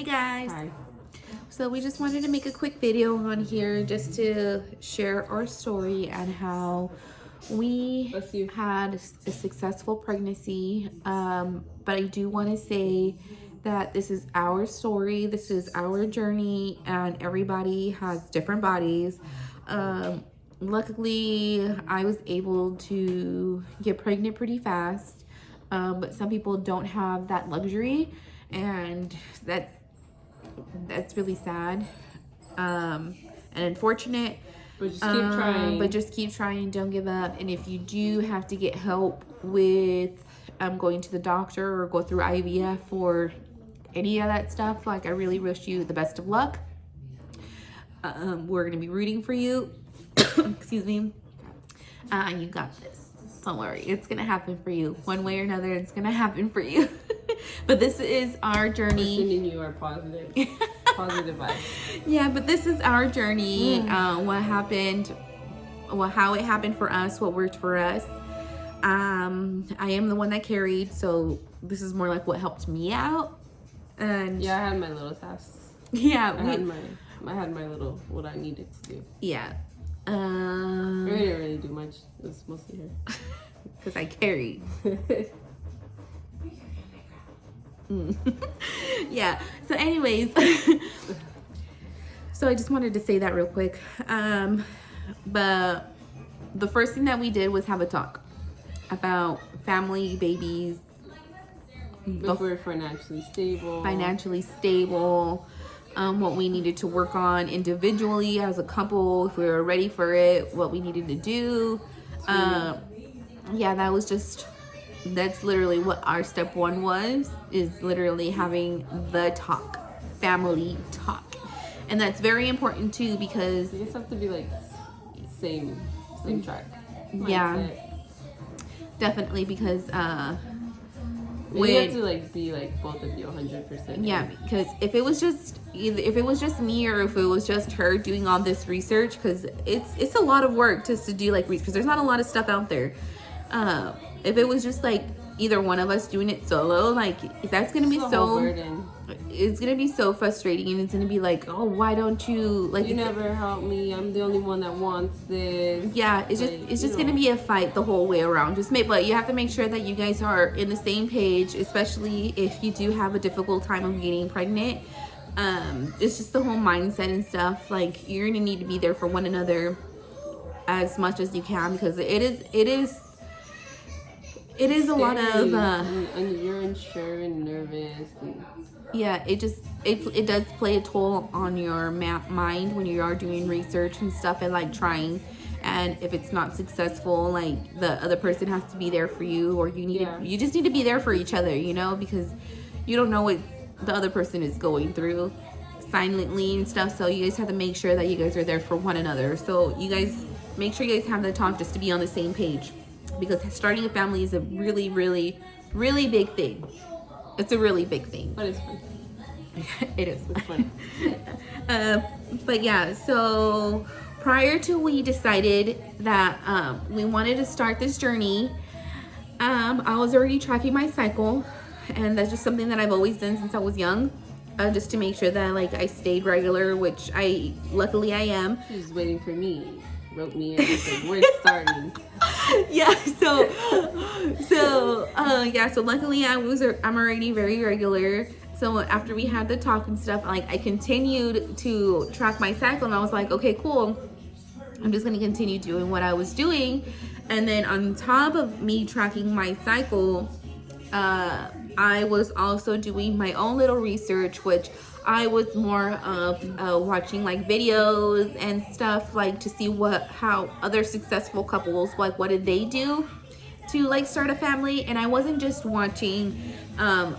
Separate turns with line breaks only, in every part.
guys.
Hi.
So we just wanted to make a quick video on here just to share our story and how we had a successful pregnancy. But I do want to say that this is our story, this is our journey, and everybody has different bodies. Luckily, I was able to get pregnant pretty fast, but some people don't have that luxury, and that's really sad and unfortunate.
But just keep trying.
But just keep trying. Don't give up. And if you do have to get help with going to the doctor or go through IVF or any of that stuff, like, I really wish you the best of luck. We're gonna be rooting for you. Excuse me. You got this. Don't worry. It's gonna happen for you. One way or another, it's gonna happen for you. But this is our journey.
We're sending you our positive vibes.
Yeah, but this is our journey. What happened, how it happened for us, what worked for us. I am the one that carried, so this is more like what helped me out. And
yeah, I had my little tasks.
Yeah,
I had my little what I needed to do.
Yeah.
I didn't really do much. It was mostly her.
Because I carried. Yeah. So anyways, so I just wanted to say that real quick. But the first thing that we did was have a talk about family, babies.
If we're financially
stable, what we needed to work on individually as a couple, if we were ready for it, what we needed to do. Yeah, that's literally what our step one was, is literally having the talk, family talk. And that's very important too, because
you just have to be like same track.
Yeah,
mindset.
Definitely, because
you have to like be like both of you 100%.
Yeah, because if it was just me or if it was just her doing all this research, because it's a lot of work just to do like research, because there's not a lot of stuff out there. If it was just like either one of us doing it solo, like, that's gonna be it's gonna be so frustrating, and it's gonna be like, oh, why don't you, like,
you never help me, I'm the only one that wants this.
Yeah, it's just gonna be a fight the whole way around. But you have to make sure that you guys are in the same page, especially if you do have a difficult time of getting pregnant. It's just the whole mindset and stuff. Like, you're gonna need to be there for one another as much as you can, because it is a lot of
and you're unsure and nervous, and
yeah, it does play a toll on your mind when you are doing research and stuff and like trying. And if it's not successful, like, the other person has to be there for you, or you just need to be there for each other, because you don't know what the other person is going through silently and stuff. So you guys have to make sure that you guys are there for one another. So you guys make sure you guys have the talk just to be on the same page, because starting a family is a really, really, really big thing. It's a really big thing.
But it's fun.
It is.
It's fun.
But yeah, so prior to we decided that we wanted to start this journey, I was already tracking my cycle, and that's just something that I've always done since I was young, just to make sure that, like, I stayed regular, which luckily I am.
She's waiting for me. Wrote me and said, we're starting.
Yeah, so luckily I'm already very regular. So after we had the talk and stuff, like, I continued to track my cycle, and I was like, okay, cool, I'm just gonna continue doing what I was doing. And then on top of me tracking my cycle, I was also doing my own little research, which I was more of watching like videos and stuff, like, to see how other successful couples, like, what did they do to, like, start a family. And I wasn't just watching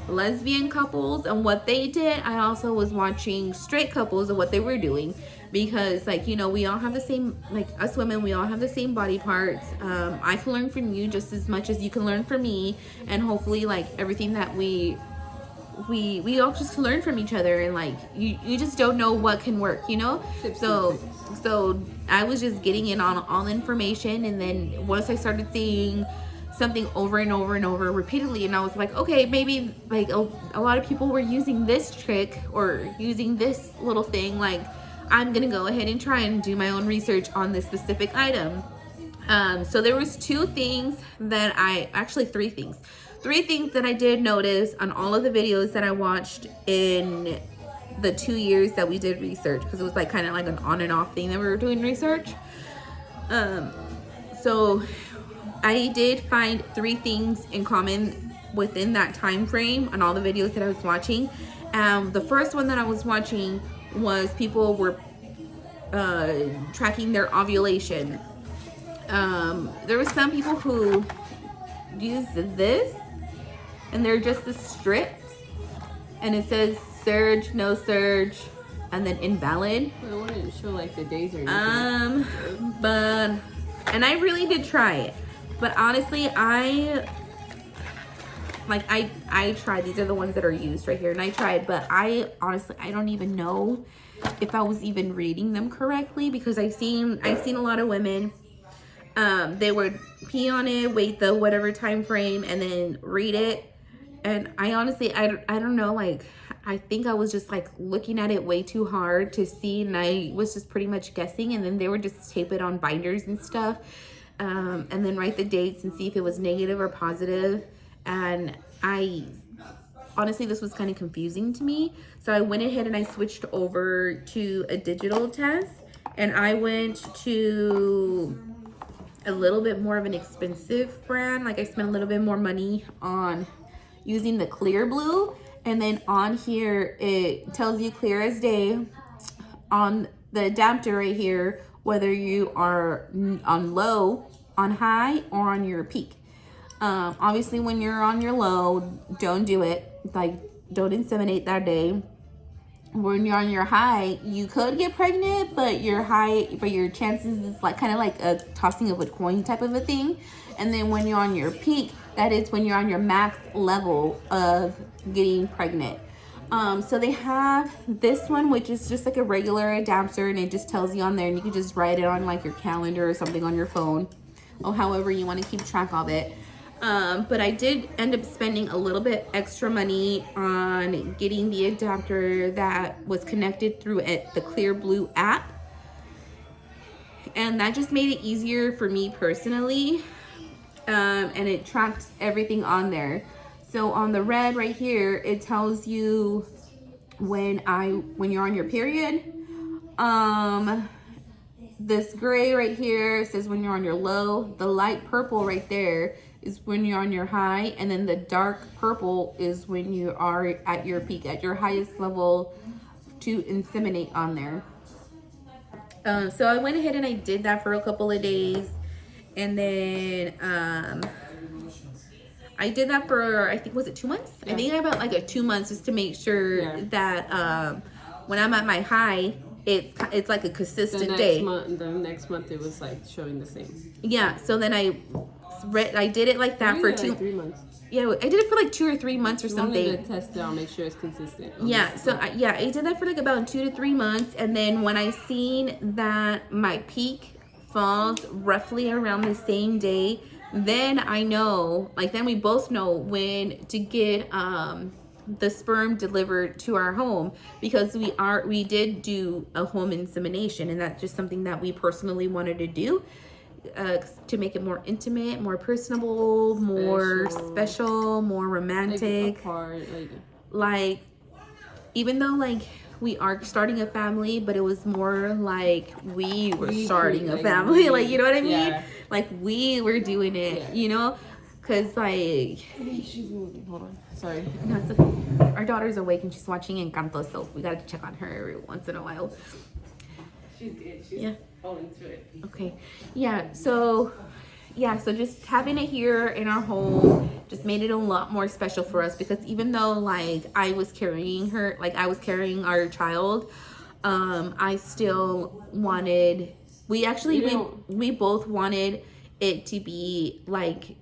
lesbian couples and what they did, I also was watching straight couples and what they were doing, because, like, we all have the same, like, us women, we all have the same body parts. I can learn from you just as much as you can learn from me, and hopefully, like, everything that we all just learn from each other, and, like, you just don't know what can work, So I was just getting in on all the information, and then once I started seeing something over and over and over repeatedly, and I was like, okay, maybe like a lot of people were using this trick or using this little thing, like I'm gonna go ahead and try and do my own research on this specific item. So there was three things that I did notice on all of the videos that I watched in the 2 years that we did research, because it was like kind of like an on and off thing that we were doing research. So I did find 3 things in common within that time frame on all the videos that I was watching. The first one that I was watching was people were tracking their ovulation. There were some people who used this, and they're just the strips, and it says surge, no surge, and then invalid.
It wouldn't show like the days or anything.
And I really did try it, but honestly, I tried. These are the ones that are used right here, and I tried, but I don't even know if I was even reading them correctly, because I've seen a lot of women, they would pee on it, wait the whatever time frame, and then read it. And I honestly, I don't know, like, I think I was just like looking at it way too hard to see, and I was just pretty much guessing, and then they would just tape it on binders and stuff, and then write the dates and see if it was negative or positive. And honestly, this was kind of confusing to me. So I went ahead and I switched over to a digital test, and I went to a little bit more of an expensive brand. Like, I spent a little bit more money on using the Clearblue, and then on here it tells you clear as day on the adapter right here whether you are on low, on high, or on your peak. Obviously when you're on your low, don't do it. Like, don't inseminate that day. When you're on your high, you could get pregnant, but your chances is like kind of like a tossing of a coin type of a thing. And then when you're on your peak, that is when you're on your max level of getting pregnant. So they have this one, which is just like a regular adapter, and it just tells you on there, and you can just write it on like your calendar or something on your phone, or however you want to keep track of it. But I did end up spending a little bit extra money on getting the adapter that was connected through the Clearblue app. And that just made it easier for me personally. And it tracks everything on there. So on the red right here, it tells you when you're on your period. This gray right here says when you're on your low. The light purple right there is when you're on your high, and then the dark purple is when you are at your peak, at your highest level to inseminate on there. So I went ahead and I did that for a couple of days, and then I did that for, I think, was it 2 months? Yeah. I think about like 2 months, just to make sure that when I'm at my high, it's like a consistent day.
The next month it was like showing the same.
Yeah, so then I did it like that for
3 months.
Yeah, I did it for like 2 or 3 months or something.
Wanted to test it out, make sure it's consistent.
Yeah, so I did that for like about 2 to 3 months, and then when I seen that my peak falls roughly around the same day, then I know, like, then we both know when to get the sperm delivered to our home, because we did do a home insemination, and that's just something that we personally wanted to do. To make it more intimate, more personable, more special, more romantic. Like, even though like we are starting a family, but it was more like we were starting a family. Like, you know what I mean? Yeah. Like, we were doing it, you know? Because like...
She's moving. Hold on. Sorry.
No, it's okay. Our daughter's awake and she's watching Encanto, so we got to check on her every once in a while.
She's falling to it.
Okay. So just having it here in our home just made it a lot more special for us, because even though like I was carrying our child, I still wanted, we both wanted it to be like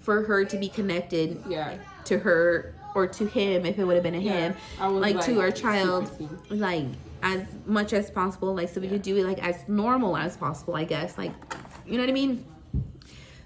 for her to be connected to her, or to him if it would have been him, like to our child, like as much as possible, like so we could do it like as normal as possible, I guess, like, you know what I mean?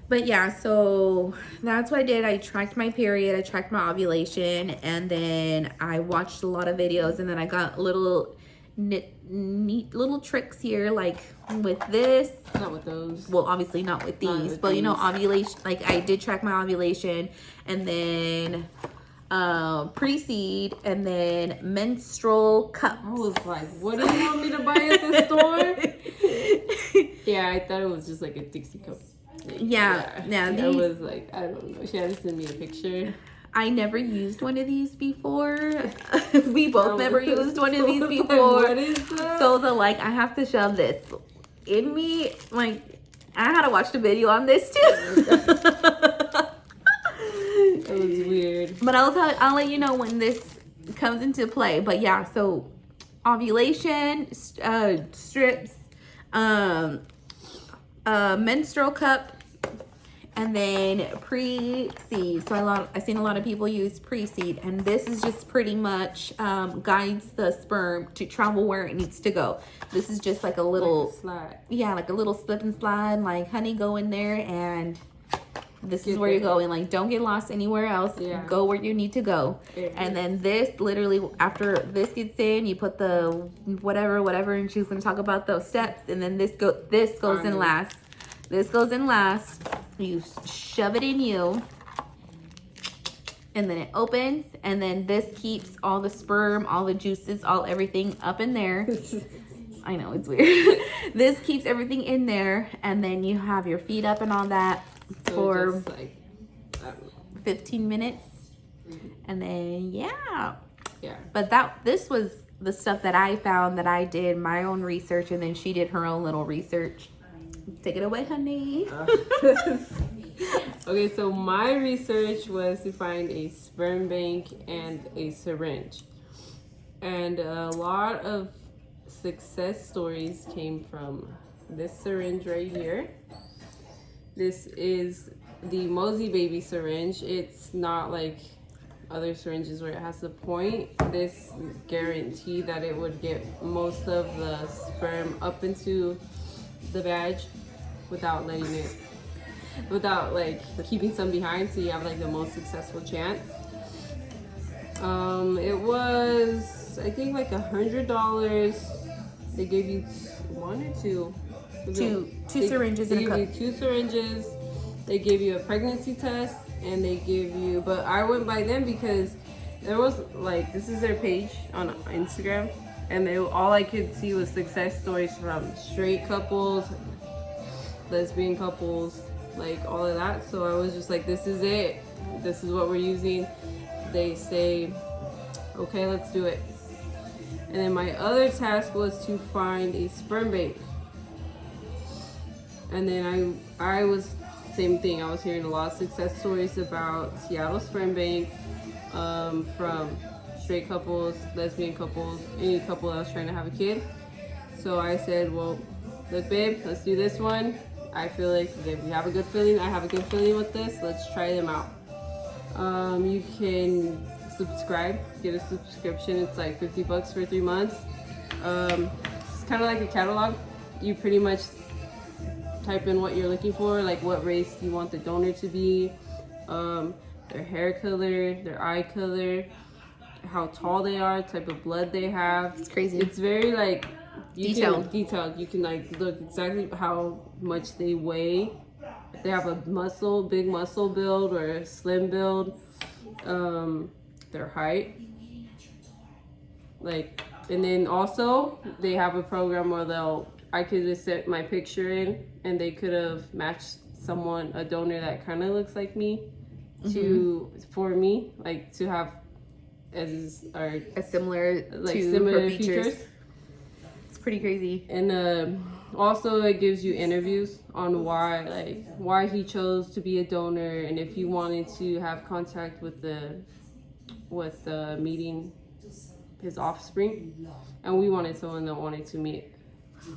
But yeah, so that's what I did. I tracked my period, I tracked my ovulation, and then I watched a lot of videos, and then I got little neat little tricks here, like with this.
Not with those.
Well, obviously not with these,
Not with
but you know,
these.
ovulation, like I did track my ovulation, and then pre-seed, and then menstrual cup.
I was like, what do you want me to buy at the store? Yeah, I thought it was just like a Dixie cup.
Yeah.
I was like, I don't know. She had to send me a picture.
I never used one of these before. We both never used one of these before.
What is that?
So I have to shove this in me. Like, I had to watch the video on this too.
It was weird.
But I'll let you know when this comes into play. But yeah, so ovulation, strips, menstrual cup, and then pre-seed. So I've seen a lot of people use pre-seed, and this is just pretty much guides the sperm to travel where it needs to go. This is just like a little
like a slide.
Yeah, like a little slip and slide. Like, honey, go in there, and this is where
there.
you're going. Like, don't get lost anywhere else.
Yeah.
Go where you need to go.
Yeah.
And then this, literally, after this gets in, you put the whatever, and she's gonna talk about those steps. And then this goes in last. This goes in last. You shove it in you, and then it opens, and then this keeps all the sperm, all the juices, everything up in there. I know, it's weird. This keeps everything in there, and then you have your feet up and all that for
just like, I don't know.
15 minutes. And then yeah. But this was the stuff that I found, that I did my own research, and then she did her own little research. Take it away, honey.
Okay, so my research was to find a sperm bank and a syringe. And a lot of success stories came from this syringe right here. This is the Mosey Baby syringe. It's not like other syringes where it has the point. This guaranteed that it would get most of the sperm up into the vag without like keeping some behind, so you have like the most successful chance. It was, I think, like $100. They gave you one or two
syringes in a cup.
They gave you 2 syringes. They gave you a pregnancy test, and they gave you, but I went by them because there was like, this is their page on Instagram, and all I could see was success stories from straight couples, lesbian couples, like all of that. So I was just like, this is it. This is what we're using. They say, okay, let's do it. And then my other task was to find a sperm bank. And then I was, same thing. I was hearing a lot of success stories about Seattle Sperm Bank, from straight couples, lesbian couples, any couple that was trying to have a kid. So I said, well, look, babe, let's do this one. I feel like we have a good feeling. I have a good feeling with this. Let's try them out. You can subscribe, get a subscription. It's like $50 for 3 months. It's kind of like a catalog. You pretty much type in what you're looking for, like what race you want the donor to be, their hair color, their eye color, how tall they are, type of blood they have.
It's crazy.
It's very like
detailed.
You can like look exactly how much they weigh. If they have a big muscle build or a slim build, their height. Like, and then also they have a program where I could just set my picture in, and they could have matched a donor that kind of looks like me, for me, like to have
similar features. It's pretty crazy.
And also it gives you interviews on why he chose to be a donor, and if you wanted to have contact with meeting his offspring, and we wanted someone that wanted to meet.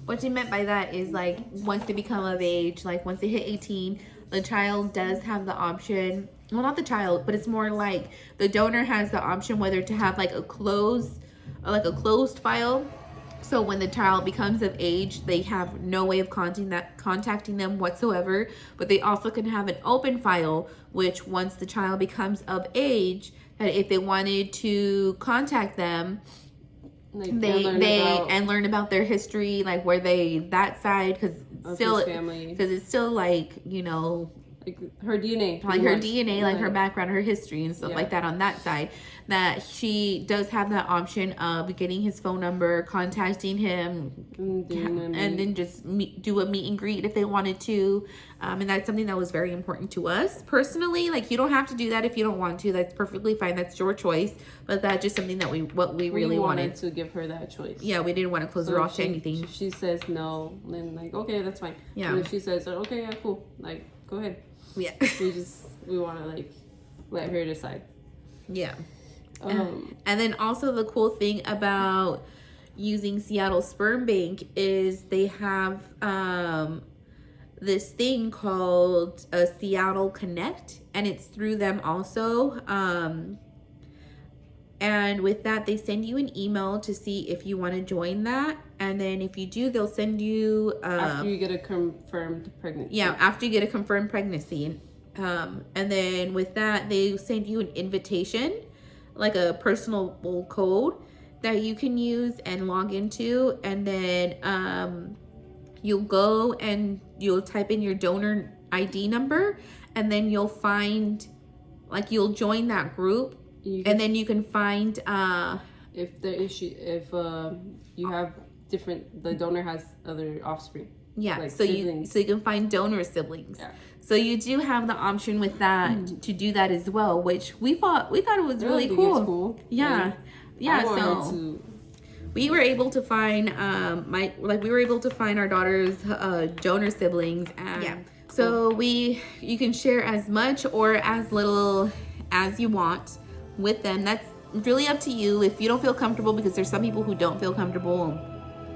What you meant by that is, like, once they become of age, like once they hit 18, the child does have the option, well, not the child, but it's more like the donor has the option whether to have like a closed file, So when the child becomes of age, they have no way of contacting them whatsoever. But they also can have an open file, which once the child becomes of age, that if they wanted to contact them,
Like
they learn about their history, like where they that side, because it's still like, you know,
like her DNA,
like her DNA, like her background, her history, and stuff like that on that side. That she does have that option of getting his phone number, contacting him, and then just do a meet and greet if they wanted to. And that's something that was very important to us personally. Like, you don't have to do that if you don't want to. That's perfectly fine. That's your choice. But that's just something that we really wanted
to give her that choice.
Yeah, we didn't want to close her off to anything.
If she says no, then like, okay, that's fine. Yeah. And if she says, okay, yeah, cool, like, go ahead. Yeah. we want to like let her decide.
Yeah. And then also the cool thing about using Seattle Sperm Bank is they have this thing called a Seattle Connect, and it's through them also. And with that, they send you an email to see if you want to join that. And then if you do, they'll send you...
after you get a confirmed pregnancy.
Yeah, after you get a confirmed pregnancy. And then with that, they send you an invitation, like a personal code that you can use and log into. And then you'll go and you'll type in your donor ID number. And then you'll find... like, you'll join that group. And then you can find
if you have different, the donor has other offspring.
Yeah, like so siblings. You can find donor siblings. Yeah. So you do have the option with that to do that as well, which we thought it was really cool.
It's cool.
Yeah. So we were able to find we were able to find our daughter's donor siblings, and so you can share as much or as little as you want with them. That's really up to you. If you don't feel comfortable, because there's some people who don't feel comfortable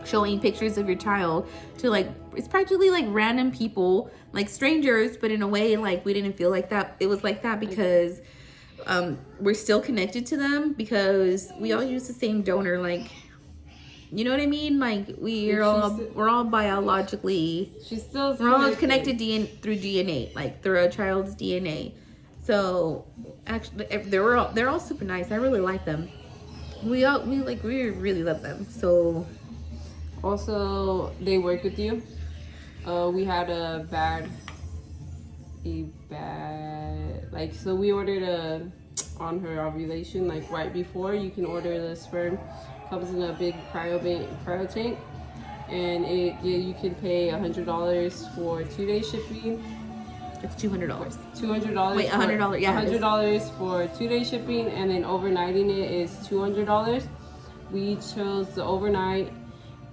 showing pictures of your child to, like, it's practically like random people, like strangers, but in a way, like, we didn't feel like that. It was like that because we're still connected to them because we all use the same donor, like, you know what I mean? Like, we're all biologically, we're all connected through DNA, like through a child's DNA. So actually, they're all super nice. I really like them. We really love them. So
also, they work with you. We had a bad like, so we ordered on her ovulation, like right before. You can order the sperm, comes in a big cryo tank, and you can pay $100 for 2-day shipping.
It's $200.
$200.
Wait, $100. Yeah,
$100 for 2-day shipping, and then overnighting it is $200. We chose the overnight,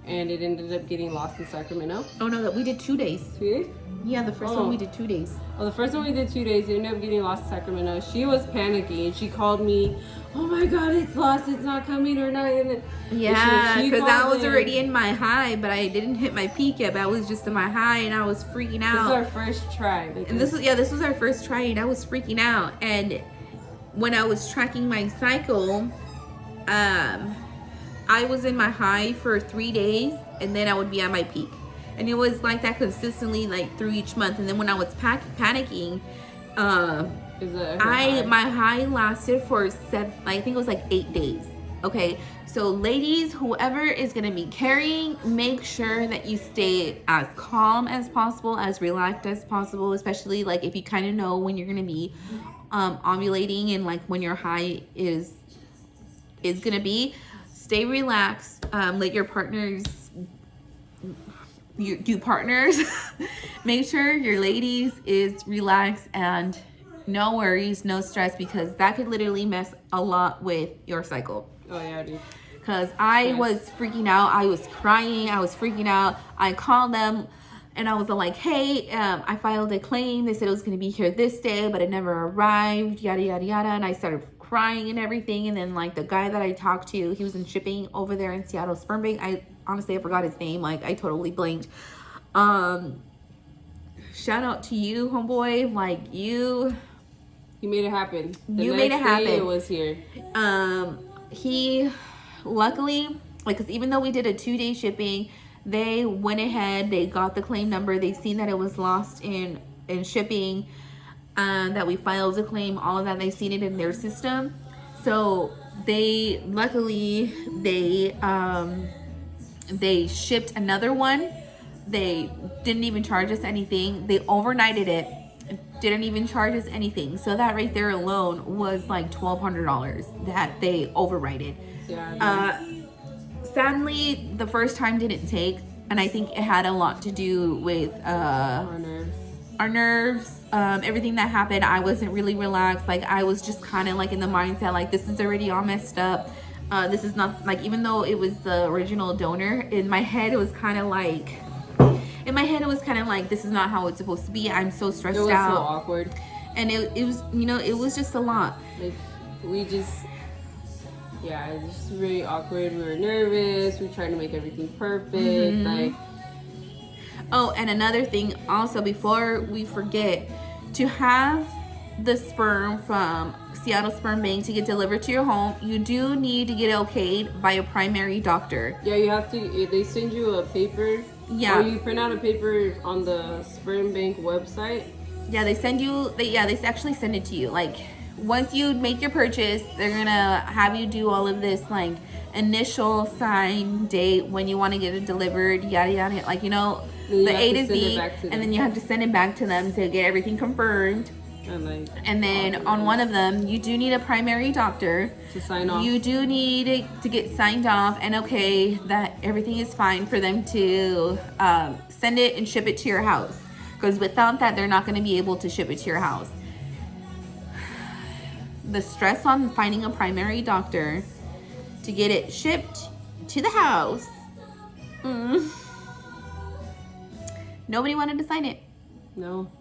and it ended up getting lost in Sacramento.
Oh no, we did 2 days.
2 days?
Yeah, the first one we did 2 days.
Oh, the first one we did 2 days. It ended up getting lost in Sacramento. She was panicking. She called me. Oh my God, it's lost. It's not coming or not.
Yeah, because I was already in my high, but I didn't hit my peak yet. But I was just in my high, and I was freaking out.
This is our first try.
And this was our first try, and I was freaking out. And when I was tracking my cycle, I was in my high for 3 days, and then I would be at my peak. And it was like that consistently, like through each month. And then when I was panicking, my high lasted for I think it was like 8 days. Okay, so ladies, whoever is gonna be carrying, make sure that you stay as calm as possible, as relaxed as possible, especially like if you kind of know when you're gonna be ovulating and like when your high is gonna be. Stay relaxed. Let your partners make sure your ladies is relaxed and no worries, no stress, because that could literally mess a lot with your cycle.
Oh yeah, dude.
Because I was freaking out. I was crying. I was freaking out. I called them and I was like, hey, I filed a claim. They said it was going to be here this day, but it never arrived, yada, yada, yada. And I started crying and everything. And then like the guy that I talked to, he was in shipping over there in Seattle Sperm Bank. I forgot his name. Like, I totally blanked. Shout out to you, homeboy. Like, you
made it happen.
You made it happen.
It was here.
He luckily like, because even though we did a 2-day shipping, they went ahead, they got the claim number, they seen that it was lost in shipping, that we filed a claim, all of that, they seen it in their system. So they luckily they shipped another one. They didn't even charge us anything. They overnighted it, didn't even charge us anything. So that right there alone was like $1,200 that they overrided.
Yeah.
Sadly, the first time didn't take, and I think it had a lot to do with
Our nerves.
Everything that happened. I wasn't really relaxed. Like, I was just kind of like in the mindset, like, this is already all messed up. This is not, like, even though it was the original donor, in my head it was kind of like, this is not how it's supposed to be. I'm so stressed out. It was
so awkward.
And it was, you know, it was just a lot.
Like, yeah, it was just really awkward. We were nervous. We tried to make everything perfect.
Mm-hmm.
Like,
oh, and another thing also, before we forget, to have the sperm from Seattle Sperm Bank to get delivered to your home, you do need to get okayed by a primary doctor.
Yeah, you have to. They send you a paper.
Yeah.
Or you print out a paper on the Sperm Bank website.
Yeah, they send you. They actually send it to you. Like, once you make your purchase, they're gonna have you do all of this, like, initial sign date, when you want to get it delivered, yada yada, like, you know, the A to Z, and then you have to send it back to them to get everything confirmed. And then on one of them, you do need a primary doctor
to sign off.
You do need to get signed off and okay that everything is fine for them to send it and ship it to your house, because without that, they're not going to be able to ship it to your house. The stress on finding a primary doctor to get it shipped to the house. Nobody wanted to sign it.
No.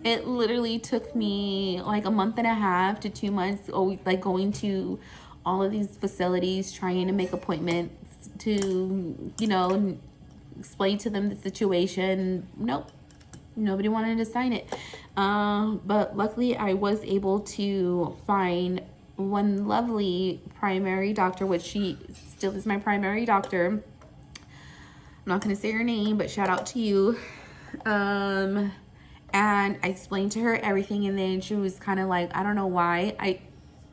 It literally took me like a month and a half to 2 months, like going to all of these facilities, trying to make appointments to, you know, explain to them the situation. Nope. Nobody wanted to sign it. But luckily I was able to find one lovely primary doctor, which she still is my primary doctor. I'm not going to say her name, but shout out to you. And I explained to her everything, and then she was kind of like, I don't know why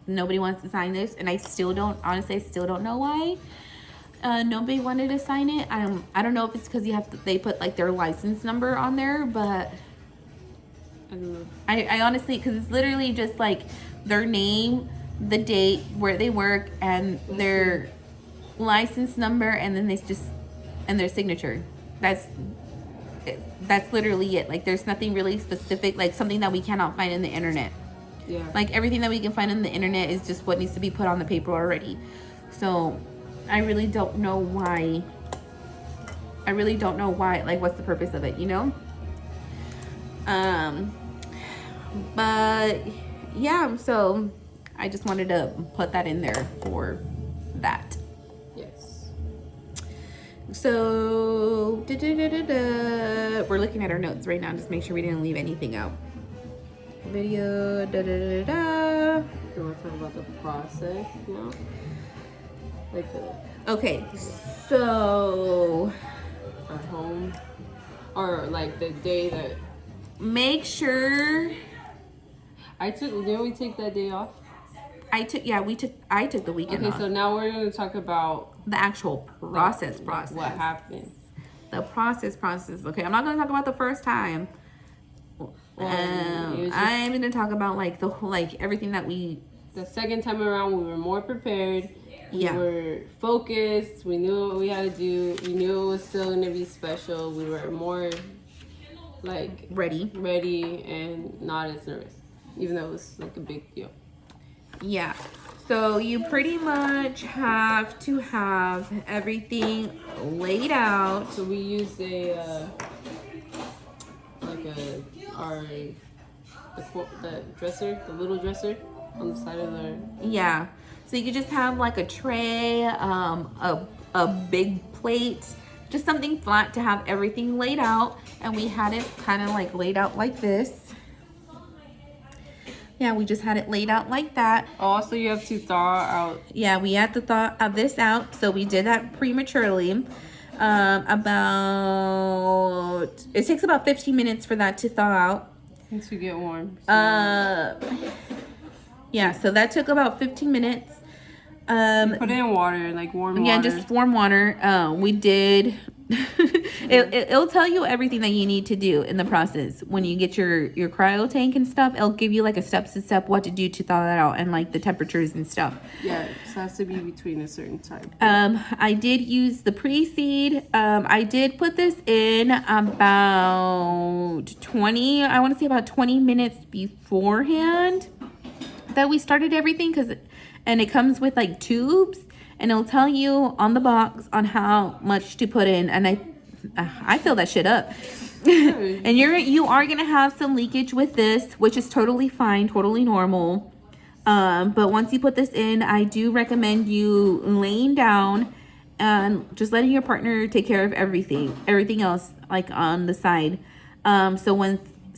nobody wants to sign this, and I still don't know why nobody wanted to sign it. I don't know if it's because they put like their license number on there, but
I don't know.
I honestly, because it's literally just like their name, the date, where they work, and their license number, and then and their signature. That's literally it. Like, there's nothing really specific, like something that we cannot find in the internet.
Yeah.
Like, everything that we can find on the internet is just what needs to be put on the paper already. So I really don't know why. Like, what's the purpose of it, you know? But yeah, so I just wanted to put that in there for that.
Yes.
So we're looking at our notes right now, just make sure we didn't leave anything out. Video.
You want to talk about the process now?
Okay, so
at home, or like the day that.
Make sure.
Didn't we take that day off?
I took the weekend off.
Okay, so now we're going to talk about
the actual process.
What happened?
The process. Okay, I'm not going to talk about the first time. I'm going to talk about like everything that
the second time around, we were more prepared. We
Yeah.
were focused. We knew what we had to do. We knew it was still going to be special. We were more like ready and not as nervous, even though it was like a big deal.
Yeah. So you pretty much have to have everything laid out.
So we used the dresser, the little dresser on the side of the.
Yeah. So you could just have like a tray, a big plate, just something flat to have everything laid out. And we had it kind of like laid out like this. Yeah, we just had it laid out like that.
Also, you have to thaw out.
Yeah, we had to thaw this out, so we did that prematurely. It takes about 15 minutes for that to thaw out.
Once you get warm.
Yeah, so that took about 15 minutes.
You put it in water, like warm water.
Yeah, just warm water. We did. It'll tell you everything that you need to do in the process. When you get your cryo tank and stuff, it'll give you like a step what to do to thaw that out and like the temperatures and stuff.
Yeah, it has to be between a certain time.
I did use the pre-seed. I did put this in about 20 minutes beforehand that we started everything, and it comes with like tubes, and it'll tell you on the box on how much to put in, and I fill that shit up. And you are gonna have some leakage with this, which is totally fine, totally normal. But once you put this in, I do recommend you laying down and just letting your partner take care of everything else like on the side. So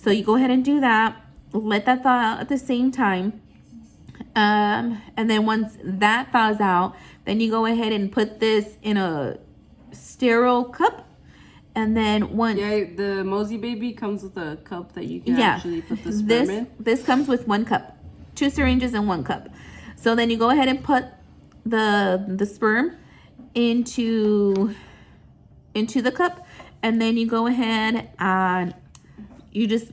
you go ahead and do that, let that thaw out at the same time. And then once that thaws out, then you go ahead and put this in a sterile cup. And then once...
Yeah, the Mosey Baby comes with a cup that you can actually put the sperm in.
This comes with 1 cup. 2 syringes and 1 cup. So then you go ahead and put the sperm into the cup. And then you go ahead and you just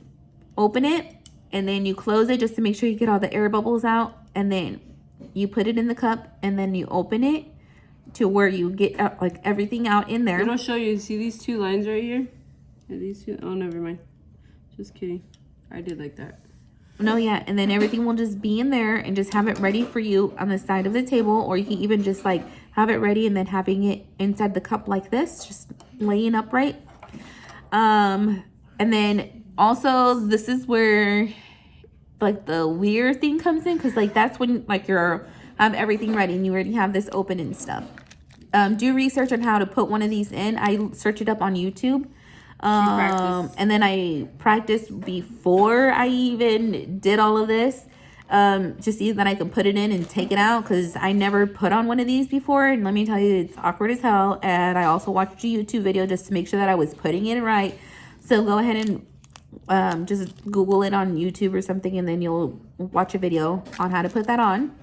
open it. And then you close it just to make sure you get all the air bubbles out. And then you put it in the cup, and then you open it to where you get like everything out in there.
It'll show you. See these 2 lines right here? Are these 2? Oh, never mind. Just kidding. I did like that.
No, yeah. And then everything will just be in there and just have it ready for you on the side of the table. Or you can even just like have it ready and then having it inside the cup like this, just laying upright. And then also this is where like the weird thing comes in, because like that's when like you're have everything ready and you already have this open and stuff. Do research on how to put one of these in. I searched it up on YouTube. And then I practiced before I even did all of this, to see that I could put it in and take it out, because I never put on one of these before, and let me tell you, it's awkward as hell. And I also watched a YouTube video just to make sure that I was putting it right. So go ahead and just Google it on YouTube or something, and then you'll watch a video on how to put that on.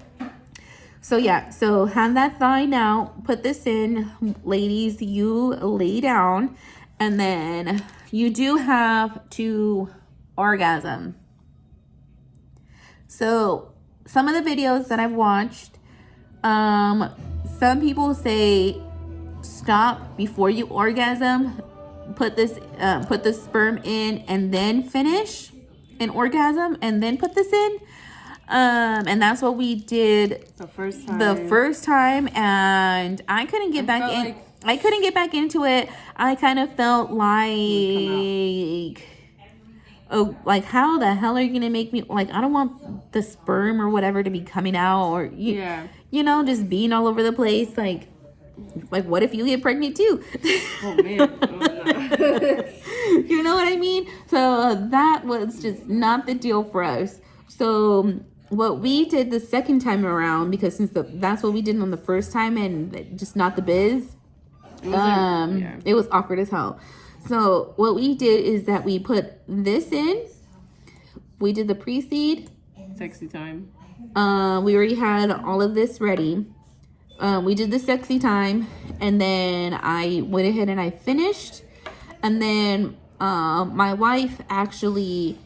So yeah, so have that thawing out, put this in. Ladies, you lay down, and then you do have to orgasm. So some of the videos that I've watched, some people say stop before you orgasm, put the sperm in and then finish an orgasm and then put this in. And that's what we did the first time, and I couldn't get back in. I couldn't get back into it. I kind of felt like, oh, like how the hell are you gonna make me, like, I don't want the sperm or whatever to be coming out, or you know, just being all over the place. Like what if you get pregnant too?
Oh man. Oh, no.
You know what I mean? So that was just not the deal for us. So what we did the second time around, because that's what we did on the first time and just not the biz, it was awkward as hell. So what we did is that we put this in. We did the pre-seed.
Sexy time.
We already had all of this ready. We did the sexy time, and then I went ahead and I finished. And then my wife actually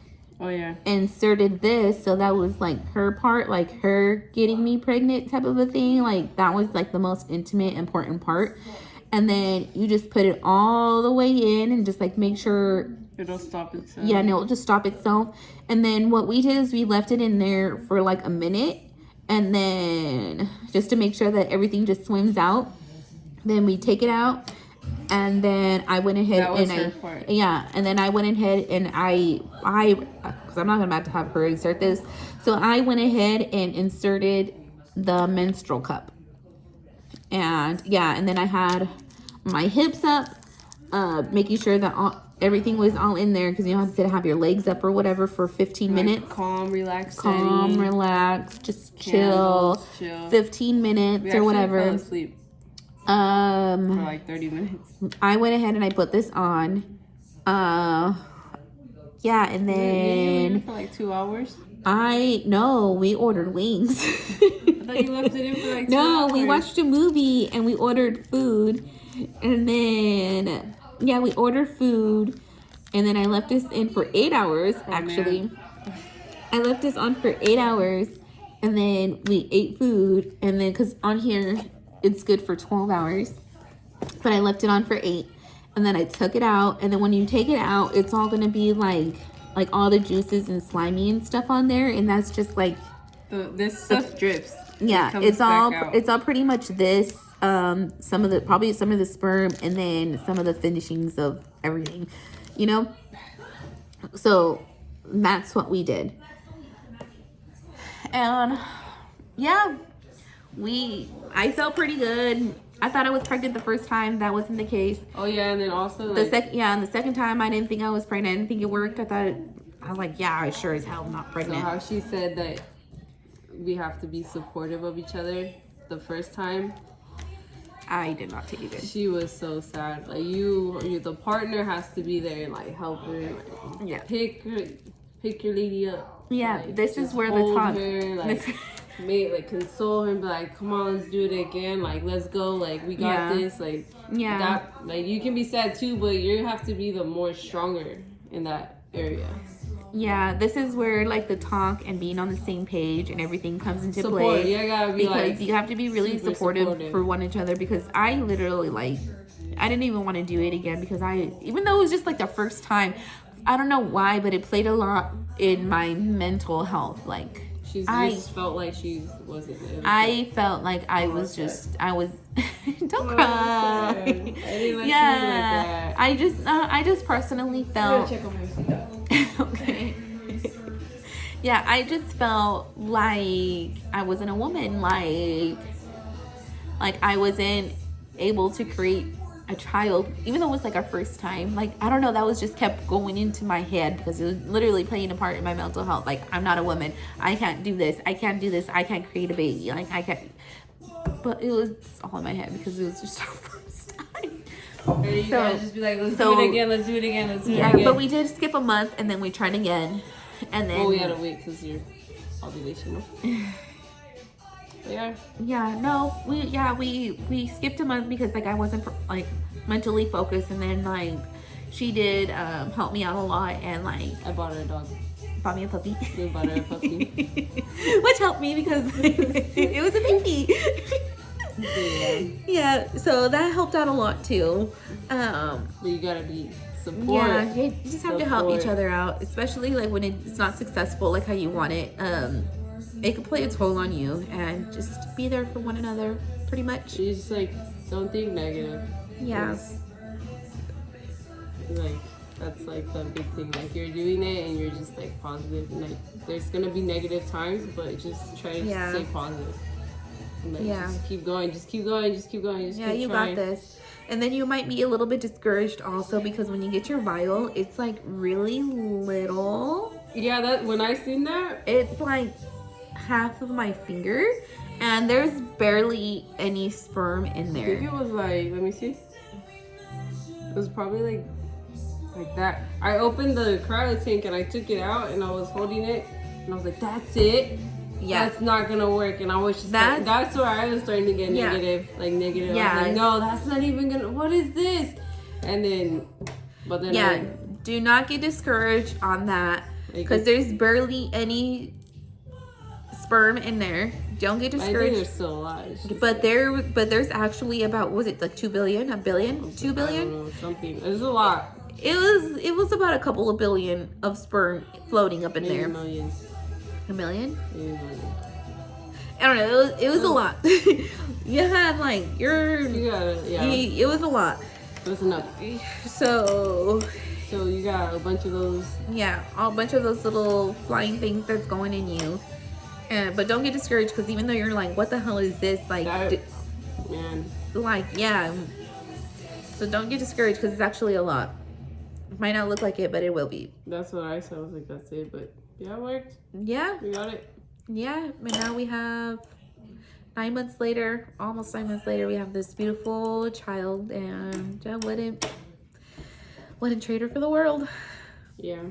inserted this, so that was like her part, like her getting me pregnant type of a thing. Like that was like the most intimate, important part. And then you just put it all the way in and just like make sure
it'll stop itself.
Yeah, and it'll just stop itself. And then what we did is we left it in there for like a minute, and then just to make sure that everything just swims out, then we take it out. And then I went ahead and then I went ahead and I because I'm not about to have her insert this, so I went ahead and inserted the menstrual cup. And yeah, and then I had my hips up, making sure that everything was all in there because you don't have to have your legs up or whatever for 15 minutes.
Calm, relax,
calm, relax, just chill. 15 minutes or whatever.
Fell asleep. For like 30 minutes.
I went ahead and I put this on. Yeah, and then
for like 2 hours.
We ordered wings.
I thought you left it in for like 2 hours.
We watched a movie and we ordered food, and then we ordered food, and then I left this in for 8 hours. Man. I left this on for 8 hours, and then we ate food, and then because on here it's good for 12 hours, but I left it on for 8. And then I took it out, and then when you take it out, it's all gonna be like all the juices and slimy and stuff on there, and that's just like
this stuff drips.
Yeah, it's all pretty much this. Some of the sperm, and then some of the finishings of everything, you know. So that's what we did, and I felt pretty good. I thought I was pregnant the first time. That wasn't the case.
Oh yeah, and then also
the second time I didn't think I was pregnant. I didn't think it worked. I was like, yeah, I sure as hell am not pregnant.
So how she said that we have to be supportive of each other the first time.
I did not take it.
She was so sad. Like the partner has to be there and like help her. Like, pick your lady up.
Yeah,
like,
this is where the talk.
Console her and be like, come on, let's do it again. Like, let's go. Like, we got this. Like, you can be sad too, but you have to be the more stronger in that area.
Yeah, this is where like the talk and being on the same page and everything comes into play.
Yeah, gotta be
because you have to be really supportive for one another. Because I literally I didn't even want to do it again because even though it was just like the first time, I don't know why, but it played a lot in my mental health. Like.
I felt like she wasn't there.
I felt like I was don't cry.
I didn't like that.
I just personally felt okay. Yeah, I just felt like I wasn't a woman, like I wasn't able to create a child, even though it was like our first time. Like, I don't know, that was just kept going into my head because it was literally playing a part in my mental health. Like, I'm not a woman, I can't do this, I can't create a baby, like I can't. But it was all in my head because it was just our first time.
And you gotta just be like, let's do it again.
But we did skip a month and then we tried again, and then
we had to wait because your ovulation.
We skipped a month because like I wasn't like mentally focused, and then like she did help me out a lot, and like
I bought her a dog.
Bought me a puppy.
You bought her a puppy.
Which helped me because it was a baby. Yeah, so that helped out a lot too.
But you gotta be support.
Yeah, you just have to help each other out, especially like when it's not successful like how you want it. It can play a toll on you, and just be there for one another, pretty much.
You just like don't think negative.
Yeah.
Like that's like the big thing. Like you're doing it and you're just like positive. And, like there's gonna be negative times, but just try to stay positive. And, like, just keep going. Just keep going. Just keep going. Just keep trying.
Got this. And then you might be a little bit discouraged also because when you get your vial, it's like really little.
Yeah, that when I seen that,
it's like half of my finger, and there's barely any sperm in there.
I think it was like, let me see. It was probably like that. I opened the cryo tank and I took it out and I was holding it and I was like, that's it. Yeah, that's not gonna work. And I was just that's where I was starting to get negative. Yeah, I was like, no, that's not even gonna. What is this? And then, but then
do not get discouraged on that because there's barely any sperm in there. Don't get discouraged.
I think there's still a lot.
But there's actually about, was it like 2 billion, a billion, 2 billion?
I don't know, something. There's a lot.
It was about a couple of billion of sperm floating up in
Maybe
there.
Millions.
A million?
Maybe millions.
I don't know. It was a lot. You had like it was a lot.
It was enough.
So
you got a bunch of those.
Yeah, a bunch of those little flying things that's going in you. But don't get discouraged because even though you're like, what the hell is this? Like,
man.
Like, yeah. So don't get discouraged because it's actually a lot. Might not look like it, but it will be.
That's what I said. I was like, that's it. But yeah, it worked.
Yeah.
We got it.
Yeah. And now we have 9 months later, almost 9 months later, we have this beautiful child, and I wouldn't trade her for the world.
Yeah.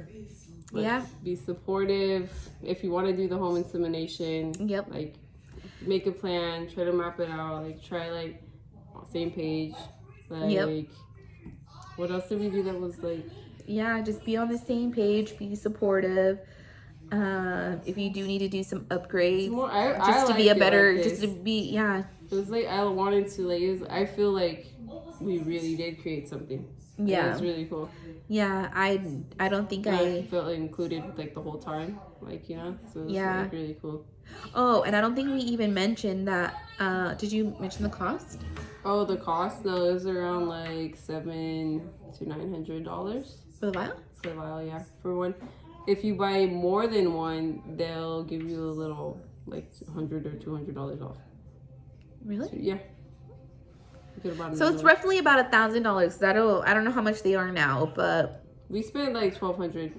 Yeah.
Be supportive. If you want to do the home insemination,
Yep.
like make a plan, try to map it out, like try like same page. Like
Yep.
What else did we do that was like,
Yeah, just be on the same page, be supportive. If you do need to do some upgrades,
more,
just to be a better, just to be, yeah.
It was like I wanted to like. I feel like we really did create something.
Yeah,
it was really cool.
Yeah, I don't think
I felt included like the whole time, like so it was like really cool.
Oh, and I don't think we even mentioned that. Did you mention the cost?
Oh, the cost? No, it was around like $700 to $900
for the vial.
For the vial, yeah, for one. If you buy more than one, they'll give you a little, like $100 or $200 off.
Really?
So, yeah.
So it's roughly about $1,000. I don't know how much they are now, but
we spent like $1,200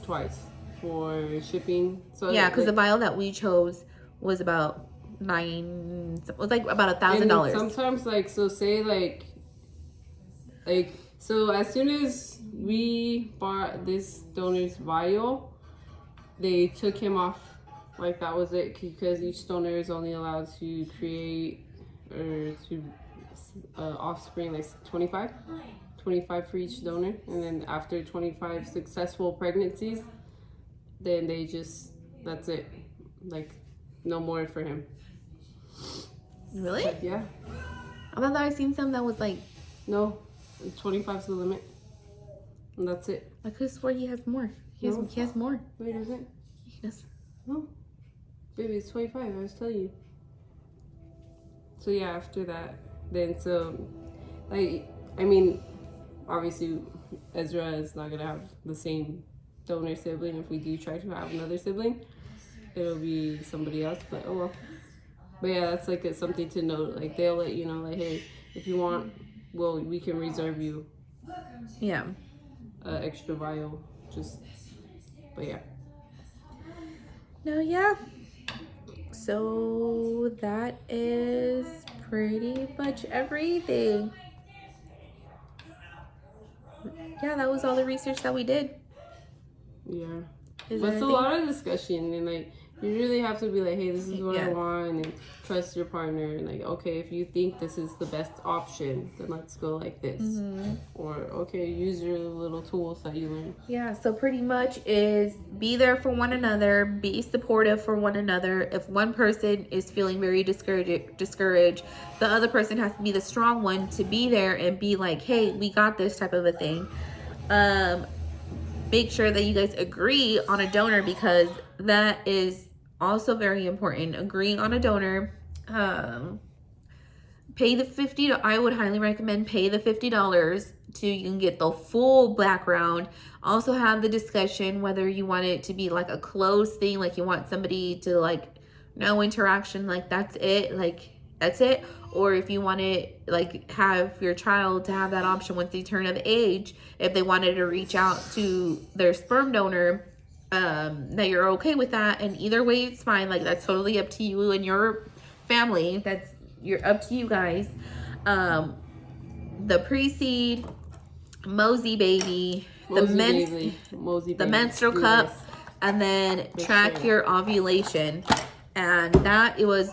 twice for shipping. So
yeah, because the vial that we chose was about about $1,000.
Sometimes so as soon as we bought this donor's vial, they took him off. Like that was it, because each donor is only allowed to create or to offspring like 25 for each donor, and then after 25 successful pregnancies, then that's it, like no more for him.
Really?
But yeah.
I thought that I seen some that was like,
no, 25 is the limit, and that's it.
I could have swore he has more. He has more.
Wait, is it?
He does.
No, baby, it's 25. I was telling you. So yeah, after that, then obviously Ezra is not gonna have the same donor sibling. If we do try to have another sibling, it'll be somebody else. But oh well. But yeah, that's like something to note. Like they'll let you know, like, hey, if you want, well, we can reserve you.
Yeah.
Extra vial, but yeah.
No, yeah. So that is pretty much everything. Yeah, that was all the research that we did.
Yeah. But it's a lot of discussion, and like you really have to be like, hey, this is what I want, and trust your partner, and like, okay, if you think this is the best option, then let's go like this. Or okay, use your little tools that you learn. Yeah,
so pretty much is be there for one another, be supportive for one another. If one person is feeling very discouraged, the other person has to be the strong one to be there and be like, hey, we got this type of a thing. Make sure that you guys agree on a donor, because that is also very important. Agreeing on a donor. Pay the $50. I would highly recommend pay the $50 to you can get the full background. Also have the discussion whether you want it to be like a closed thing, like you want somebody to like no interaction, like that's it, or if you want it like have your child to have that option once they turn of age, if they wanted to reach out to their sperm donor, that you're okay with that. And either way, it's fine. Like that's totally up to you and your family. You're up to you guys. The pre-seed, Mosey baby, the menstrual cup, and then track your ovulation. And that it was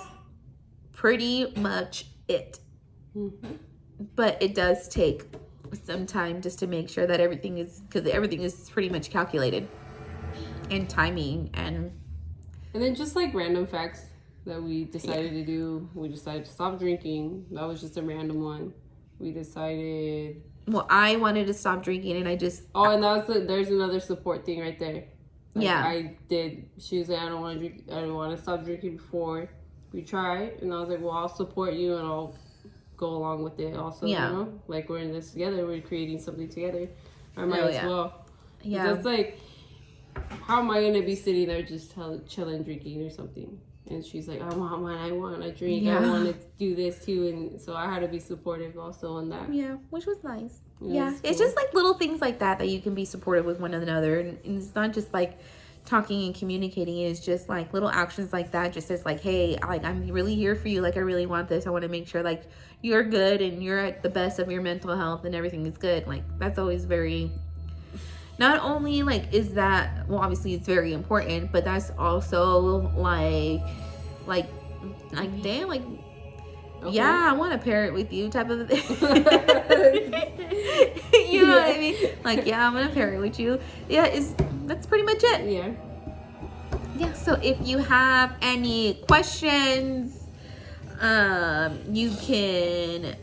pretty much it. But it does take some time just to make sure that everything is pretty much calculated, and timing, and
then just like random facts that we decided to do. We decided to stop drinking. That was just a random one. We decided.
Well, I wanted to stop drinking, and I just.
Oh, and there's another support thing right there. Like,
yeah.
I did. She was like, I don't want to drink. I don't want to stop drinking before we try. And I was like, well, I'll support you, and I'll go along with it. Also,
yeah.
Like we're in this together. We're creating something together. I might as well.
Yeah.
That's like. How am I gonna be sitting there just chilling, drinking or something? And she's like, I want one, I want a drink,
Yeah.
I want to do this too. And so I had to be supportive also on that.
Yeah, which was nice.
Yeah,
It's
cool.
just like little things like that you can be supportive with one another. And it's not just like talking and communicating. It's just like little actions like that. Just as like, hey, like I'm really here for you. Like I really want this. I want to make sure like you're good and you're at the best of your mental health and everything is good. Like that's always very, not only like is that, well obviously it's very important, but that's also like damn, like
Okay.
yeah, I want to pair it with you type of thing. You know what I mean? Like, yeah, I'm gonna pair it with you. Yeah, that's pretty much it.
Yeah.
Yeah, so if you have any questions, you can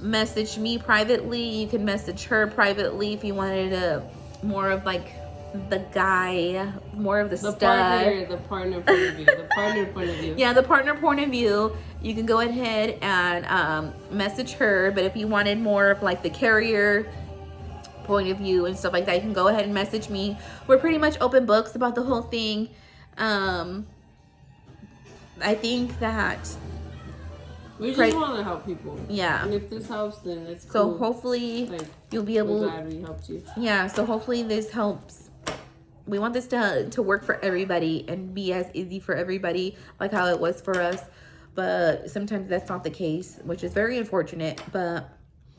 message me privately. You can message her privately if you wanted more of like the guy, more of the stud.
The partner point of view. The partner point of view.
Yeah, the partner point of view. You can go ahead and message her. But if you wanted more of like the carrier point of view and stuff like that, you can go ahead and message me. We're pretty much open books about the whole thing. I think that
we just want to help people.
Yeah.
And if this helps, then it's cool.
So hopefully
like,
you'll be able.
We're glad we helped you.
Yeah. So hopefully this helps. We want this to work for everybody and be as easy for everybody, like how it was for us. But sometimes that's not the case, which is very unfortunate. But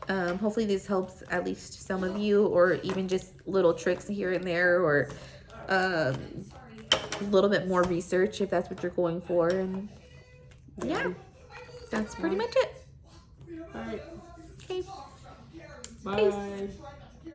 hopefully this helps at least some of you, or even just little tricks here and there, or a little bit more research if that's what you're going for. And yeah, that's pretty much it.
All right.
Okay.
Bye.
Peace.